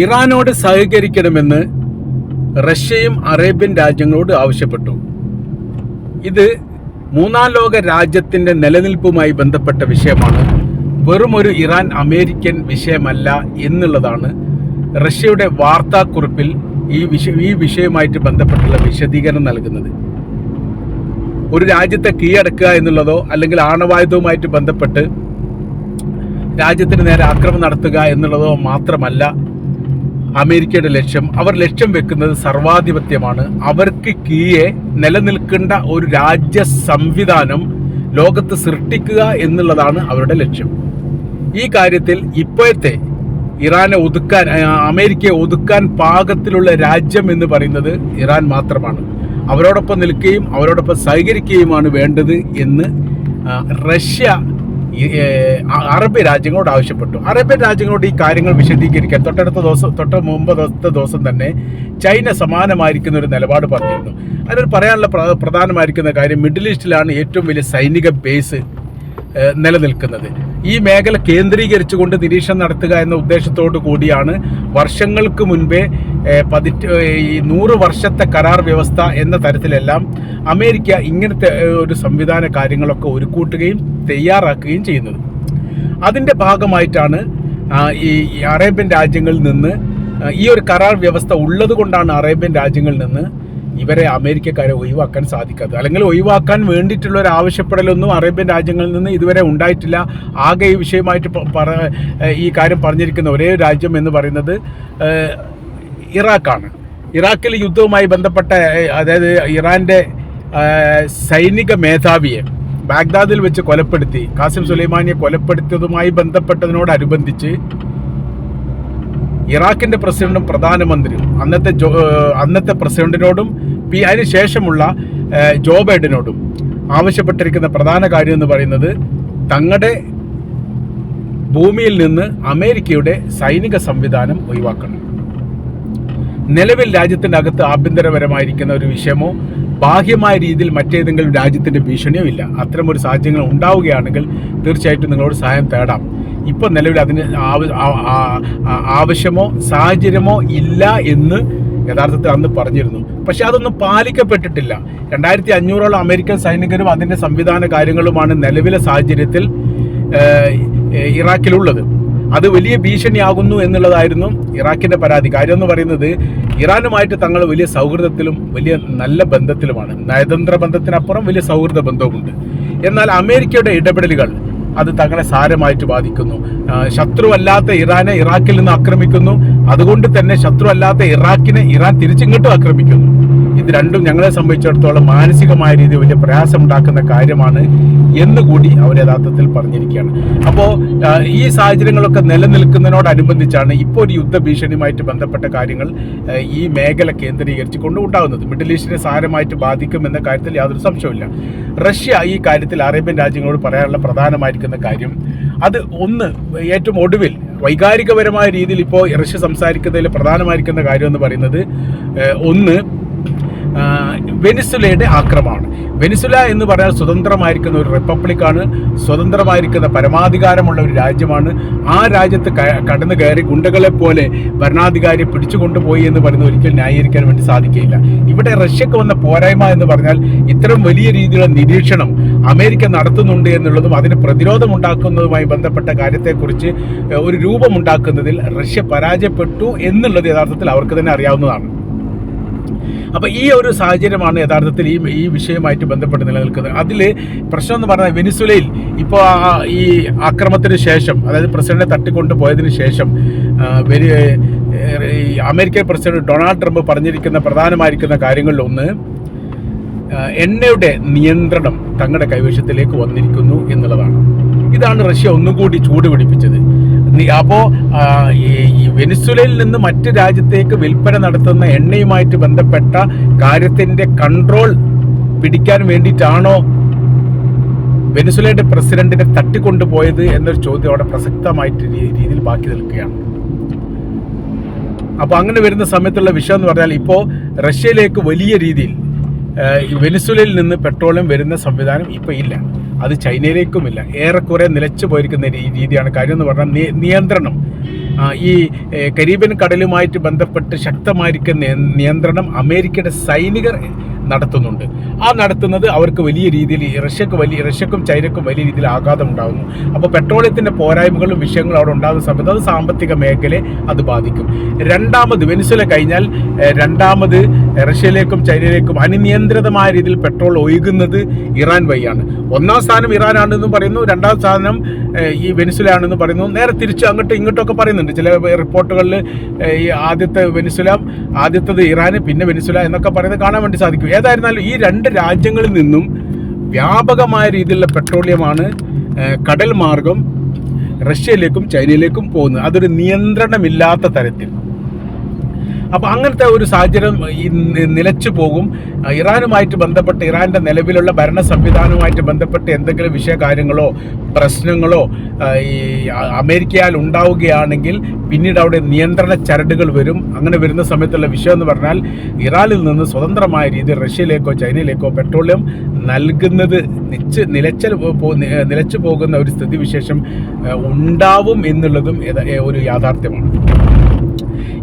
ഇറാനോട് സഹകരിക്കണമെന്ന് റഷ്യയും അറേബ്യൻ രാജ്യങ്ങളോട് ആവശ്യപ്പെട്ടു. ഇത് മൂന്നാം ലോക രാജ്യത്തിൻ്റെ നിലനിൽപ്പുമായി ബന്ധപ്പെട്ട വിഷയമാണ്. വെറുമൊരു ഇറാൻ അമേരിക്കൻ വിഷയമല്ല എന്നുള്ളതാണ് റഷ്യയുടെ വാർത്താക്കുറിപ്പിൽ ഈ വിഷയവുമായിട്ട് ബന്ധപ്പെട്ടുള്ള വിശദീകരണം നൽകുന്നത്. ഒരു രാജ്യത്തെ കീഴടക്കുക എന്നുള്ളതോ അല്ലെങ്കിൽ ആണവായുധവുമായിട്ട് ബന്ധപ്പെട്ട് രാജ്യത്തിന് നേരെ ആക്രമണം നടത്തുക എന്നുള്ളതോ മാത്രമല്ല അമേരിക്കയുടെ ലക്ഷ്യം. അവർ ലക്ഷ്യം വെക്കുന്നത് സർവാധിപത്യമാണ്. അവർക്ക് കീഴെ നിലനിൽക്കേണ്ട ഒരു രാജ്യ സംവിധാനം ലോകത്ത് സൃഷ്ടിക്കുക എന്നുള്ളതാണ് അവരുടെ ലക്ഷ്യം. ഈ കാര്യത്തിൽ ഇപ്പോഴത്തെ ഇറാനെ ഒതുക്കാൻ, അമേരിക്കയെ ഒതുക്കാൻ പാകത്തിലുള്ള രാജ്യം എന്ന് പറയുന്നത് ഇറാൻ മാത്രമാണ്. അവരോടൊപ്പം നിൽക്കുകയും അവരോടൊപ്പം സഹകരിക്കുകയുമാണ് വേണ്ടത് എന്ന് റഷ്യ അറബ് രാജ്യങ്ങളോട് ആവശ്യപ്പെട്ടു. അറേബ്യൻ രാജ്യങ്ങളോട് ഈ കാര്യങ്ങൾ വിശദീകരിക്കാൻ തൊട്ട് മുമ്പത്തെ ദിവസം തന്നെ ചൈന സമാനമായിരിക്കുന്ന ഒരു നിലപാട് പറഞ്ഞിരുന്നു. അതിൽ പറയാനുള്ള പ്രധാനമായിരിക്കുന്ന കാര്യം, മിഡിൽ ഈസ്റ്റിലാണ് ഏറ്റവും വലിയ സൈനിക ബേസ് നിലനിൽക്കുന്നത്. ഈ മേഖല കേന്ദ്രീകരിച്ചുകൊണ്ട് നിരീക്ഷണം നടത്തുക എന്ന ഉദ്ദേശത്തോടു കൂടിയാണ് വർഷങ്ങൾക്ക് മുൻപേ 100 വർഷത്തെ കരാർ വ്യവസ്ഥ എന്ന തരത്തിലെല്ലാം അമേരിക്ക ഇങ്ങനത്തെ ഒരു സംവിധാന കാര്യങ്ങളൊക്കെ ഒരുക്കൂട്ടുകയും തയ്യാറാക്കുകയും ചെയ്യുന്നത്. അതിൻ്റെ ഭാഗമായിട്ടാണ് ഈ അറേബ്യൻ രാജ്യങ്ങളിൽ നിന്ന് ഈ ഒരു കരാർ വ്യവസ്ഥ ഉള്ളത് കൊണ്ടാണ് അറേബ്യൻ രാജ്യങ്ങളിൽ നിന്ന് ഇവരെ അമേരിക്കക്കാരെ ഒഴിവാക്കാൻ സാധിക്കാത്തത്. അല്ലെങ്കിൽ ഒഴിവാക്കാൻ വേണ്ടിയിട്ടുള്ള ഒരു ആവശ്യപ്പെടലൊന്നും അറേബ്യൻ രാജ്യങ്ങളിൽ നിന്ന് ഇതുവരെ ഉണ്ടായിട്ടില്ല. ആകെ ഈ വിഷയമായിട്ട് ഈ കാര്യം പറഞ്ഞിരിക്കുന്ന ഒരേ രാജ്യം എന്ന് പറയുന്നത് ഇറാഖാണ്. ഇറാഖിൽ യുദ്ധവുമായി ബന്ധപ്പെട്ട, അതായത് ഇറാൻ്റെ സൈനിക മേധാവിയെ ബാഗ്ദാദിൽ വെച്ച് കൊലപ്പെടുത്തി, ഖാസിം സുലൈമാനിയെ കൊലപ്പെടുത്തിയതുമായി ബന്ധപ്പെട്ടതിനോടനുബന്ധിച്ച് ഇറാഖിൻ്റെ പ്രസിഡന്റും പ്രധാനമന്ത്രിയും അന്നത്തെ പ്രസിഡന്റിനോടും അതിന് ശേഷമുള്ള ജോ ബൈഡനോടും ആവശ്യപ്പെട്ടിരിക്കുന്ന പ്രധാന കാര്യം എന്ന് പറയുന്നത് തങ്ങളുടെ ഭൂമിയിൽ നിന്ന് അമേരിക്കയുടെ സൈനിക സംവിധാനം ഒഴിവാക്കണം. നിലവിൽ രാജ്യത്തിൻ്റെ അകത്ത് ആഭ്യന്തരപരമായിരിക്കുന്ന ഒരു വിഷയമോ ബാഹ്യമായ രീതിയിൽ മറ്റേതെങ്കിലും രാജ്യത്തിൻ്റെ ഭീഷണിയോ ഇല്ല. അത്തരമൊരു സാഹചര്യങ്ങൾ ഉണ്ടാവുകയാണെങ്കിൽ തീർച്ചയായിട്ടും നിങ്ങളോട് സഹായം തേടാം. ഇപ്പോൾ നിലവിൽ അതിന് ആവശ്യമോ സാഹചര്യമോ ഇല്ല എന്ന് യഥാർത്ഥത്തിൽ അന്ന് പറഞ്ഞിരുന്നു. പക്ഷെ അതൊന്നും പാലിക്കപ്പെട്ടിട്ടില്ല. 2500ഓളം അമേരിക്കൻ സൈനികരും അതിൻ്റെ സംവിധാന കാര്യങ്ങളുമാണ് നിലവിലെ സാഹചര്യത്തിൽ ഇറാഖിലുള്ളത്. അത് വലിയ ഭീഷണിയാകുന്നു എന്നുള്ളതായിരുന്നു ഇറാഖിൻ്റെ പരാതി. കാര്യം എന്ന് പറയുന്നത് ഇറാനുമായിട്ട് തങ്ങൾ വലിയ സൗഹൃദത്തിലും വലിയ നല്ല ബന്ധത്തിലുമാണ്. നയതന്ത്ര ബന്ധത്തിനപ്പുറം വലിയ സൗഹൃദ ബന്ധവുമുണ്ട്. എന്നാൽ അമേരിക്കയുടെ ഇടപെടലുകൾ അത് തങ്ങളെ സാരമായിട്ട് ബാധിക്കുന്നു. ശത്രുവല്ലാത്ത ഇറാനെ ഇറാഖിൽ നിന്ന് ആക്രമിക്കുന്നു. അതുകൊണ്ട് തന്നെ ശത്രുവല്ലാത്ത ഇറാഖിനെ ഇറാൻ തിരിച്ചിങ്ങോട്ടും ആക്രമിക്കുന്നു. ഇത് രണ്ടും ഞങ്ങളെ സംബന്ധിച്ചിടത്തോളം മാനസികമായ രീതിയിൽ വലിയ പ്രയാസമുണ്ടാക്കുന്ന കാര്യമാണ് എന്നുകൂടി അവർ യഥാർത്ഥത്തിൽ പറഞ്ഞിരിക്കുകയാണ്. അപ്പോൾ ഈ സാഹചര്യങ്ങളൊക്കെ നിലനിൽക്കുന്നതിനോടനുബന്ധിച്ചാണ് ഇപ്പോൾ ഒരു യുദ്ധഭീഷണിയുമായിട്ട് ബന്ധപ്പെട്ട കാര്യങ്ങൾ ഈ മേഖല കേന്ദ്രീകരിച്ച് കൊണ്ടുണ്ടാകുന്നത്. മിഡിൽ ഈസ്റ്റിനെ സാരമായിട്ട് ബാധിക്കുമെന്ന കാര്യത്തിൽ യാതൊരു സംശയവുമില്ല. റഷ്യ ഈ കാര്യത്തിൽ അറേബ്യൻ രാജ്യങ്ങളോട് പറയാനുള്ള പ്രധാനമായിരിക്കുന്ന കാര്യം, അത് ഒന്ന് ഏറ്റവും ഒടുവിൽ വൈകാരികപരമായ രീതിയിൽ ഇപ്പോൾ റഷ്യ സംസാരിക്കുന്നതിൽ പ്രധാനമായിരിക്കുന്ന കാര്യം എന്ന് പറയുന്നത്, ഒന്ന് വെനിസുലയുടെ ആക്രമണമാണ്. വെനിസുല എന്ന് പറഞ്ഞാൽ സ്വതന്ത്രമായിരിക്കുന്ന ഒരു റിപ്പബ്ലിക്കാണ്, സ്വതന്ത്രമായിരിക്കുന്ന പരമാധികാരമുള്ള ഒരു രാജ്യമാണ്. ആ രാജ്യത്ത് കടന്നു കയറി ഗുണ്ടകളെ പോലെ ഭരണാധികാരിയെ പിടിച്ചുകൊണ്ടുപോയി എന്ന് പറയുന്നത് ഒരിക്കലും ന്യായീകരിക്കാൻ വേണ്ടി സാധിക്കില്ല. ഇവിടെ റഷ്യക്ക് വന്ന പോരായ്മ എന്ന് പറഞ്ഞാൽ ഇത്തരം വലിയ രീതിയിലുള്ള നിരീക്ഷണം അമേരിക്ക നടത്തുന്നുണ്ട് എന്നുള്ളതും അതിന് പ്രതിരോധമുണ്ടാക്കുന്നതുമായി ബന്ധപ്പെട്ട കാര്യത്തെക്കുറിച്ച് ഒരു രൂപമുണ്ടാക്കുന്നതിൽ റഷ്യ പരാജയപ്പെട്ടു എന്നുള്ളത് യഥാർത്ഥത്തിൽ അവർക്ക് തന്നെ അറിയാവുന്നതാണ്. അപ്പോൾ ഈ ഒരു സാഹചര്യമാണ് യഥാർത്ഥത്തിൽ ഈ വിഷയവുമായിട്ട് ബന്ധപ്പെട്ട് നിലനിൽക്കുന്നത്. അതിൽ പ്രശ്നം എന്ന് പറഞ്ഞാൽ വെനിസുലയിൽ ഇപ്പോൾ ഈ ആക്രമണത്തിന് ശേഷം, അതായത് പ്രസിഡന്റിനെ തട്ടിക്കൊണ്ടു പോയതിനു ശേഷം അമേരിക്കൻ പ്രസിഡന്റ് ഡൊണാൾഡ് ട്രംപ് പറഞ്ഞിരിക്കുന്ന പ്രധാനമായിരിക്കുന്ന കാര്യങ്ങളിലൊന്ന്, എണ്ണയുടെ നിയന്ത്രണം തങ്ങളുടെ കൈവശത്തിലേക്ക് വന്നിരിക്കുന്നു എന്നുള്ളതാണ്. ഇതാണ് റഷ്യ ഒന്നുകൂടി ചൂടുപിടിപ്പിച്ചത്. അപ്പോൾ ഈ വെനിസുലയിൽ നിന്ന് മറ്റ് രാജ്യത്തേക്ക് വിൽപ്പന നടത്തുന്ന എണ്ണയുമായിട്ട് ബന്ധപ്പെട്ട കാര്യത്തിൻ്റെ കൺട്രോൾ പിടിക്കാൻ വേണ്ടിയിട്ടാണോ വെനിസുലയുടെ പ്രസിഡന്റിനെ തട്ടിക്കൊണ്ടുപോയത് എന്നൊരു ചോദ്യം അവിടെ പ്രസക്തമായിട്ട് രീതിയിൽ ബാക്കി നിൽക്കുകയാണ്. അപ്പോൾ അങ്ങനെ വരുന്ന സമയത്തുള്ള വിഷയം എന്ന് പറഞ്ഞാൽ, ഇപ്പോൾ റഷ്യയിലേക്ക് വലിയ രീതിയിൽ വെനിസുലയിൽ നിന്ന് പെട്രോളിയം വരുന്ന സംവിധാനം ഇപ്പോൾ ഇല്ല. അത് ചൈനയിലേക്കുമില്ല. ഏറെക്കുറെ നിലച്ചു പോയിരിക്കുന്ന രീതിയാണ്. കാര്യം എന്ന് പറഞ്ഞാൽ നിയന്ത്രണം, ഈ കരീബിയൻ കടലുമായിട്ട് ബന്ധപ്പെട്ട് ശക്തമായിരിക്കുന്ന നിയന്ത്രണം അമേരിക്കയുടെ സൈനികർ നടത്തുന്നുണ്ട്. ആ നടത്തുന്നത് അവർക്ക് വലിയ രീതിയിൽ റഷ്യക്കും ചൈനക്കും വലിയ രീതിയിൽ ആഘാതം ഉണ്ടാകുന്നു. അപ്പോൾ പെട്രോളിയത്തിൻ്റെ പോരായ്മകളും വിഷയങ്ങളും അവിടെ ഉണ്ടാകുന്ന സമയത്ത് അത് സാമ്പത്തിക മേഖലയെ അത് ബാധിക്കും. രണ്ടാമത് വെനിസ്വേല കഴിഞ്ഞാൽ രണ്ടാമത് റഷ്യയിലേക്കും ചൈനയിലേക്കും അനിയന്ത്രിതമായ രീതിയിൽ പെട്രോൾ ഒഴുകുന്നത് ഇറാൻ വഴിയാണ്. ഒന്നാം സ്ഥാനം ഇറാനാണെന്നും പറയുന്നു, രണ്ടാം സ്ഥാനം ഈ വെനിസ്വേല ആണെന്ന് പറയുന്നു. നേരെ തിരിച്ച് അങ്ങോട്ടും ഇങ്ങോട്ടൊക്കെ പറയുന്നുണ്ട് ചില റിപ്പോർട്ടുകളിൽ. ഈ ആദ്യത്തേത് ഇറാന്, പിന്നെ വെനിസ്വേല എന്നൊക്കെ പറയുന്നത് കാണാൻ വേണ്ടി സാധിക്കും. ഏതായിരുന്നാലും ഈ രണ്ട് രാജ്യങ്ങളിൽ നിന്നും വ്യാപകമായ രീതിയിലുള്ള പെട്രോളിയമാണ് കടൽ മാർഗം റഷ്യയിലേക്കും ചൈനയിലേക്കും പോകുന്നത്. അതൊരു നിയന്ത്രണമില്ലാത്ത തരത്തിൽ. അപ്പോൾ അങ്ങനത്തെ ഒരു സാഹചര്യം നിലച്ചു പോകും. ഇറാനുമായിട്ട് ബന്ധപ്പെട്ട് ഇറാൻ്റെ നിലവിലുള്ള ഭരണ സംവിധാനവുമായിട്ട് ബന്ധപ്പെട്ട് എന്തെങ്കിലും വിഷയകാര്യങ്ങളോ പ്രശ്നങ്ങളോ ഈ അമേരിക്കയാൽ ഉണ്ടാവുകയാണെങ്കിൽ പിന്നീട് അവിടെ നിയന്ത്രണ ചരടുകൾ വരും. അങ്ങനെ വരുന്ന സമയത്തുള്ള വിഷയം എന്ന് പറഞ്ഞാൽ ഇറാനിൽ നിന്ന് സ്വതന്ത്രമായ രീതിയിൽ റഷ്യയിലേക്കോ ചൈനയിലേക്കോ പെട്രോളിയം നൽകുന്നത് നിലച്ചു പോകുന്ന ഒരു സ്ഥിതിവിശേഷം ഉണ്ടാവും എന്നുള്ളതും ഒരു യാഥാർത്ഥ്യമാണ്.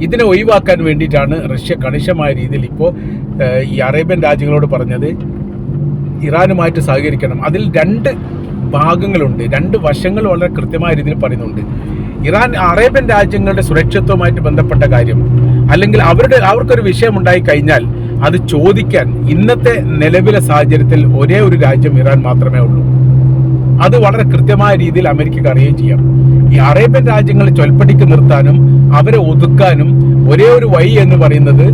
ഇതിനെ ഒഴിവാക്കാൻ വേണ്ടിയിട്ടാണ് റഷ്യ കണിശമായ രീതിയിൽ ഇപ്പോൾ ഈ അറേബ്യൻ രാജ്യങ്ങളോട് പറഞ്ഞത് ഇറാനുമായിട്ട് സഹകരിക്കണം. അതിൽ രണ്ട് ഭാഗങ്ങളുണ്ട്, രണ്ട് വശങ്ങൾ വളരെ കൃത്യമായ രീതിയിൽ പറയുന്നുണ്ട്. അറേബ്യൻ രാജ്യങ്ങളുടെ സുരക്ഷിതത്വവുമായിട്ട് ബന്ധപ്പെട്ട കാര്യം, അല്ലെങ്കിൽ അവർക്കൊരു വിഷയം ഉണ്ടായി കഴിഞ്ഞാൽ അത് ചോദിക്കാൻ ഇന്നത്തെ നിലവിലെ സാഹചര്യത്തിൽ ഒരേ ഒരു രാജ്യം ഇറാൻ മാത്രമേ ഉള്ളൂ. അത് വളരെ കൃത്യമായ രീതിയിൽ അമേരിക്കക്ക് അറിയുകയും ചെയ്യാം. ഈ അറേബ്യൻ രാജ്യങ്ങളെ ചൊൽപ്പടിക്ക് നിർത്താനും അവരെ ഒതുക്കാനും ഒരേ ഒരു വഴി എന്ന് പറയുന്നത്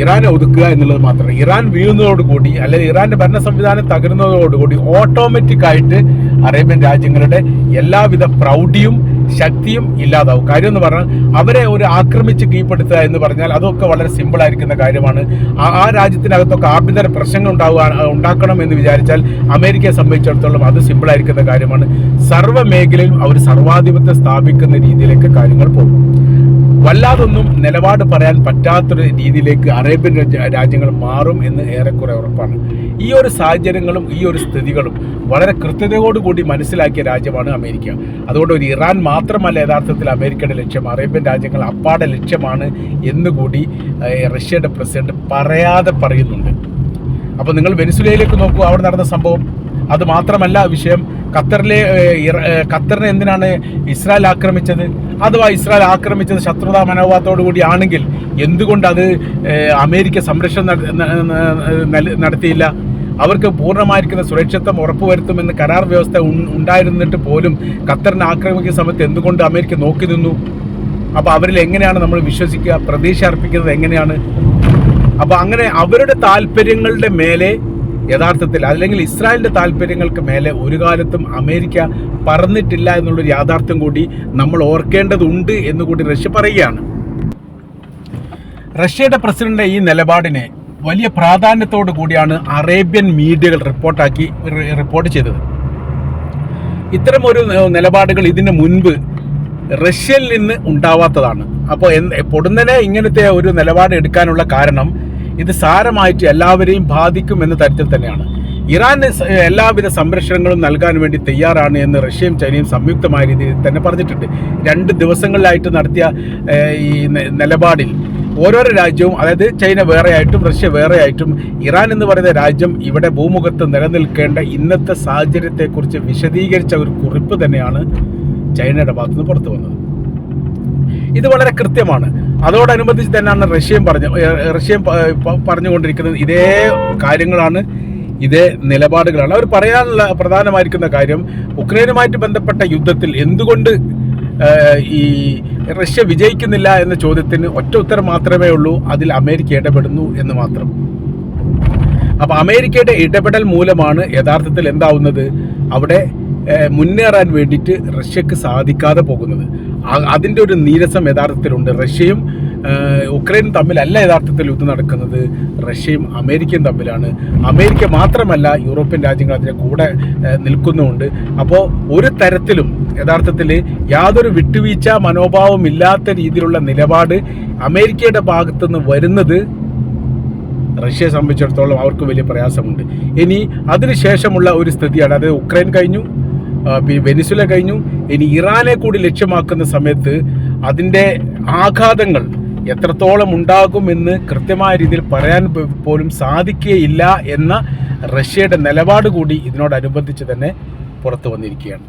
ഇറാനെ ഒതുക്കുക എന്നുള്ളത് മാത്രമേ. ഇറാൻ വീഴുന്നതോടുകൂടി, അല്ലെങ്കിൽ ഇറാന്റെ ഭരണ സംവിധാനം തകരുന്നതോടുകൂടി ഓട്ടോമാറ്റിക്കായിട്ട് അറേബ്യൻ രാജ്യങ്ങളുടെ എല്ലാവിധ പ്രൗഢിയും ശക്തിയും ഇല്ലാതാവും. കാര്യം എന്ന് പറഞ്ഞാൽ അവരെ ഒരു ആക്രമിച്ച് കീഴ്പ്പെടുത്തുക എന്ന് പറഞ്ഞാൽ അതൊക്കെ വളരെ സിമ്പിൾ ആയിരിക്കുന്ന കാര്യമാണ്. ആ രാജ്യത്തിനകത്തൊക്കെ ആഭ്യന്തര പ്രശ്നങ്ങൾ ഉണ്ടാക്കണം എന്ന് വിചാരിച്ചാൽ അമേരിക്കയെ സംബന്ധിച്ചിടത്തോളം അത് സിമ്പിൾ ആയിരിക്കുന്ന കാര്യമാണ്. സർവ്വ മേഖലയിലും അവർ സർവാധിപത്യം സ്ഥാപിക്കുന്ന രീതിയിലേക്ക് കാര്യങ്ങൾ പോകും. വല്ലാതൊന്നും നിലപാട് പറയാൻ പറ്റാത്തൊരു രീതിയിലേക്ക് അറേബ്യൻ രാജ്യങ്ങൾ മാറും എന്ന് ഏറെക്കുറെ ഉറപ്പാണ്. ഈ ഒരു സാഹചര്യങ്ങളും ഈ ഒരു സ്ഥിതികളും വളരെ കൃത്യതയോടുകൂടി മനസ്സിലാക്കിയ രാജ്യമാണ് അമേരിക്ക. അതുകൊണ്ട് ഒരു ഇറാൻ മാത്രമല്ല യഥാർത്ഥത്തിൽ അമേരിക്കയുടെ ലക്ഷ്യം, അറേബ്യൻ രാജ്യങ്ങൾ അപ്പാടെ ലക്ഷ്യമാണ് എന്നുകൂടി റഷ്യയുടെ പ്രസിഡന്റ് പറയാതെ പറയുന്നുണ്ട്. അപ്പോൾ നിങ്ങൾ വെനിസ്വേലയിലേക്ക് നോക്കൂ, അവിടെ നടന്ന സംഭവം. അത് മാത്രമല്ല വിഷയം, ഖത്തറിനെ എന്തിനാണ് ഇസ്രായേൽ ആക്രമിച്ചത്? അഥവാ ഇസ്രായേൽ ആക്രമിച്ചത് ശത്രുതാ മനോഭാവത്തോടു കൂടി ആണെങ്കിൽ എന്തുകൊണ്ട് അത് അമേരിക്ക സംരക്ഷണം നടത്തിയില്ല? അവർക്ക് പൂർണ്ണമായിരിക്കുന്ന സുരക്ഷിതത്വം ഉറപ്പുവരുത്തുമെന്ന് കരാർ വ്യവസ്ഥ ഉണ്ടായിരുന്നിട്ട് പോലും ഖത്തറിനെ ആക്രമിക്കുന്ന സമയത്ത് എന്തുകൊണ്ട് അമേരിക്ക നോക്കി നിന്നു? അപ്പോൾ അവരിൽ എങ്ങനെയാണ് നമ്മൾ വിശ്വസിക്കുക, പ്രതീക്ഷ അർപ്പിക്കുന്നത് എങ്ങനെയാണ്? അപ്പോൾ അങ്ങനെ അവരുടെ താല്പര്യങ്ങളുടെ മേലെ യഥാർത്ഥത്തിൽ, അല്ലെങ്കിൽ ഇസ്രായേലിന്റെ താല്പര്യങ്ങൾക്ക് മേലെ ഒരു കാലത്തും അമേരിക്ക പറന്നിട്ടില്ല എന്നുള്ളൊരു യാഥാർത്ഥ്യം കൂടി നമ്മൾ ഓർക്കേണ്ടതുണ്ട് എന്നുകൂടി റഷ്യ പറയുകയാണ്. റഷ്യയുടെ പ്രസിഡന്റ് ഈ നിലപാടിനെ വലിയ പ്രാധാന്യത്തോടു കൂടിയാണ് അറേബ്യൻ മീഡിയകൾ റിപ്പോർട്ട് ചെയ്തത്. ഇത്തരം ഒരു നിലപാടുകൾ ഇതിന് മുൻപ് റഷ്യയിൽ നിന്ന് ഉണ്ടാവാത്തതാണ്. അപ്പോൾ പൊടുന്നനെ ഇങ്ങനത്തെ ഒരു നിലപാട് എടുക്കാനുള്ള കാരണം ഇത് സാരമായിട്ട് എല്ലാവരെയും ബാധിക്കും എന്ന തരത്തിൽ തന്നെയാണ്. ഇറാന് എല്ലാവിധ സംരക്ഷണങ്ങളും നൽകാൻ വേണ്ടി തയ്യാറാണ് എന്ന് റഷ്യയും ചൈനയും സംയുക്തമായ രീതിയിൽ തന്നെ പറഞ്ഞിട്ടുണ്ട്. 2 ദിവസങ്ങളിലായിട്ട് നടത്തിയ ഈ നിലപാടിൽ ഓരോരോ രാജ്യവും, അതായത് ചൈന വേറെയായിട്ടും റഷ്യ വേറെയായിട്ടും ഇറാൻ എന്ന് പറയുന്ന രാജ്യം ഇവിടെ ഭൂമുഖത്ത് നിലനിൽക്കേണ്ട ഇന്നത്തെ സാഹചര്യത്തെക്കുറിച്ച് വിശദീകരിച്ച ഒരു കുറിപ്പ് തന്നെയാണ് ചൈനയുടെ ഭാഗത്തുനിന്ന് പുറത്തു വന്നത്. ഇത് വളരെ കൃത്യമാണ്. അതോടനുബന്ധിച്ച് തന്നെയാണ് റഷ്യയും പറഞ്ഞുകൊണ്ടിരിക്കുന്നത്. ഇതേ കാര്യങ്ങളാണ്, ഇതേ നിലപാടുകളാണ് അവർ പറയാനുള്ള പ്രധാനമായിരിക്കുന്ന കാര്യം. ഉക്രൈനുമായിട്ട് ബന്ധപ്പെട്ട യുദ്ധത്തിൽ എന്തുകൊണ്ട് ഈ റഷ്യ വിജയിക്കുന്നില്ല എന്ന ചോദ്യത്തിന് ഒറ്റ ഉത്തരം മാത്രമേ ഉള്ളൂ, അതിൽ അമേരിക്ക ഇടപെടുന്നു എന്ന് മാത്രം. അപ്പോൾ അമേരിക്കയുടെ ഇടപെടൽ മൂലമാണ് യഥാർത്ഥത്തിൽ എന്താവുന്നത്, അവിടെ മുന്നേറാൻ വേണ്ടിയിട്ട് റഷ്യക്ക് സാധിക്കാതെ പോകുന്നത്. അതിൻ്റെ ഒരു നീരസം യഥാർത്ഥത്തിലുണ്ട്. റഷ്യയും ഉക്രൈനും തമ്മിലല്ല യഥാർത്ഥത്തിൽ യുദ്ധം നടക്കുന്നത്, റഷ്യയും അമേരിക്കയും തമ്മിലാണ്. അമേരിക്ക മാത്രമല്ല, യൂറോപ്യൻ രാജ്യങ്ങൾ അതിൻ്റെ കൂടെ നിൽക്കുന്നുമുണ്ട്. അപ്പോൾ ഒരു തരത്തിലും യഥാർത്ഥത്തിൽ യാതൊരു വിട്ടുവീഴ്ച മനോഭാവം ഇല്ലാത്ത രീതിയിലുള്ള നിലപാട് അമേരിക്കയുടെ ഭാഗത്തുനിന്ന് വരുന്നത് റഷ്യയെ സംബന്ധിച്ചിടത്തോളം അവർക്ക് വലിയ പ്രയാസമുണ്ട്. ഇനി അതിനുശേഷമുള്ള ഒരു സ്ഥിതിയാണ്, അതായത് ഉക്രൈൻ കഴിഞ്ഞു, വെനിസുല കഴിഞ്ഞു, ഇനി ഇറാനെ കൂടി ലക്ഷ്യമാക്കുന്ന സമയത്ത് അതിൻ്റെ ആഘാതങ്ങൾ എത്രത്തോളം ഉണ്ടാകുമെന്ന് കൃത്യമായ രീതിയിൽ പറയാൻ പോലും സാധിക്കുകയില്ല എന്ന റഷ്യയുടെ നിലപാട് കൂടി ഇതിനോടനുബന്ധിച്ച് തന്നെ പുറത്തു വന്നിരിക്കുകയാണ്.